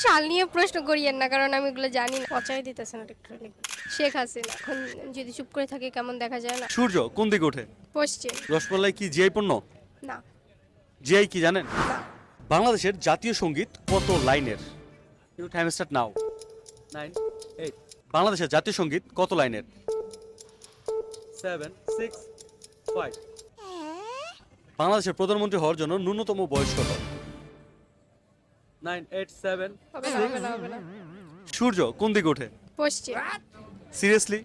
সাল নিয়ে প্রশ্ন করিয়েন না, কারণ আমি এগুলো জানি না। পচাই দিতেছে না একটু। শেখ হাসিনা। এখন যদি চুপ করে থাকে কেমন দেখা যায় না? সূর্য কোন দিকে ওঠে? পশ্চিম। রসমালাই কি জিআই পণ্য? না। জিআই কি জানেন? না। বাংলাদেশের জাতীয় সঙ্গীত কত লাইনের? You time start now. 9 8 বাংলাদেশের জাতীয় সঙ্গীত কত লাইনের? 7 6 5 বাংলাদেশের প্রধানমন্ত্রী হওয়ার জন্য ন্যূনতম বয়স কত? 9 8 7 হবে না, হবে না, হবে না। সূর্য কোন দিকে ওঠে? পশ্চিম। সিরিয়াসলি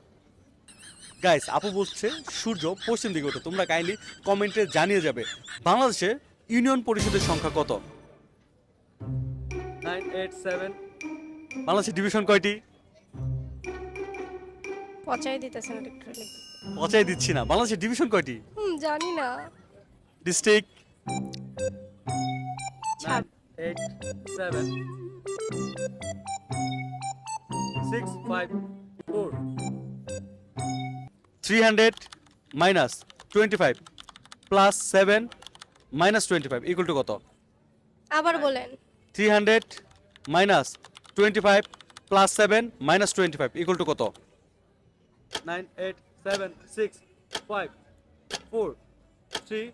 গাইস, আপু বলছে সূর্য পশ্চিম দিকে ওঠে। তোমরা কাইন্ডলি কমেন্টে জানিয়ে যাবে বাংলাদেশে ইউনিয়ন পরিষদের সংখ্যা কত? 9 8 7 বাংলাদেশের ডিভিশন কয়টি? পচাই দিতেছে না একটু। পচাই দিচ্ছি না, বাংলাদেশের ডিভিশন কয়টি? জানি না। ডিস্ট্রিক্ট। ছাপ। 8 7 6 5 4 300 minus 25 plus 7 minus 25 equal to কত? আবার বলেন। 300 minus 25 plus 7 minus 25 equal to কত? 9 8 7 6 5 4 3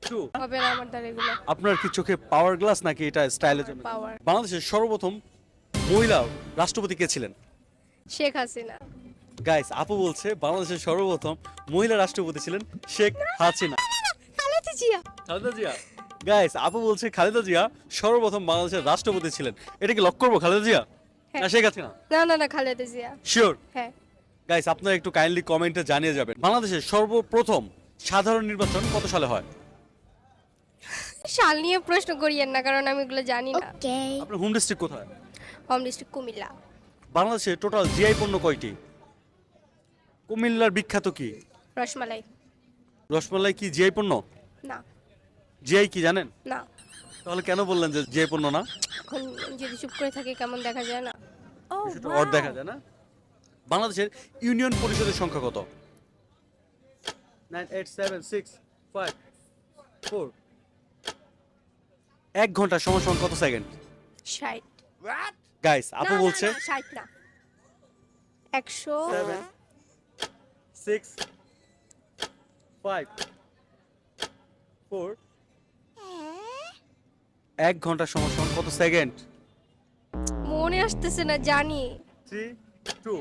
2 হবে না আমার দ্বারা এগুলো। আপনার কি চোখে পাওয়ার গ্লাস নাকি এটা স্টাইলের জন্য? পাওয়ার। বাংলাদেশের সর্বপ্রথম মহিলা রাষ্ট্রপতি কে ছিলেন? শেখ হাসিনা। গাইস, আপু বলছে বাংলাদেশের সর্বপ্রথম মহিলা রাষ্ট্রপতি ছিলেন শেখ হাসিনা। খালেদা জিয়া। খালেদা জিয়া। গাইস, আপু বলছে খালেদা জিয়া সর্বপ্রথম বাংলাদেশের রাষ্ট্রপতি ছিলেন। এটা কি লক করবো? খালেদা জিয়া হ্যাঁ। না শেখ হাসিনা? না না না, খালেদা জিয়া। শিওর? হ্যাঁ। গাইস, আপনারা একটু কাইন্ডলি কমেন্টে জানিয়ে যাবেন বাংলাদেশের সর্বপ্রথম সাধারণ নির্বাচন কত সালে হয়? সাল নিয়ে প্রশ্ন করিয়েন না, কারণ আমি এগুলো জানি না। আপনার হোম ডিস্ট্রিক্ট কোথায়? Home district Comilla. বাংলাদেশে টোটাল জিআই পণ্য কয়টি? কুমিল্লার বিখ্যাত কি? রসমালাই। রসমালাই কি জিআই পণ্য? না। জিআই কি জানেন? না। তাহলে কেন বললেন যে জিআই পণ্য না? এখন যদি চুপ করে থাকে কেমন দেখা যায় না? বিষয়টা অড দেখা যায় না? বাংলাদেশের ইউনিয়ন পরিষদের সংখ্যা কত? 9 8 7 6 5 4 1 ঘন্টা সমান সমান কত সেকেন্ড? 60। গাইস, আপু বলছে 60 না, 100। 7 6 5 4 1 ঘন্টা সমান সমান কত সেকেন্ড? মনে আসতেছে না, জানি। 3 2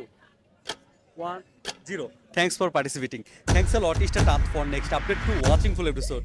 1 0 Thanks for participating. Thanks a lot. Stay tuned for next update to watching full episode.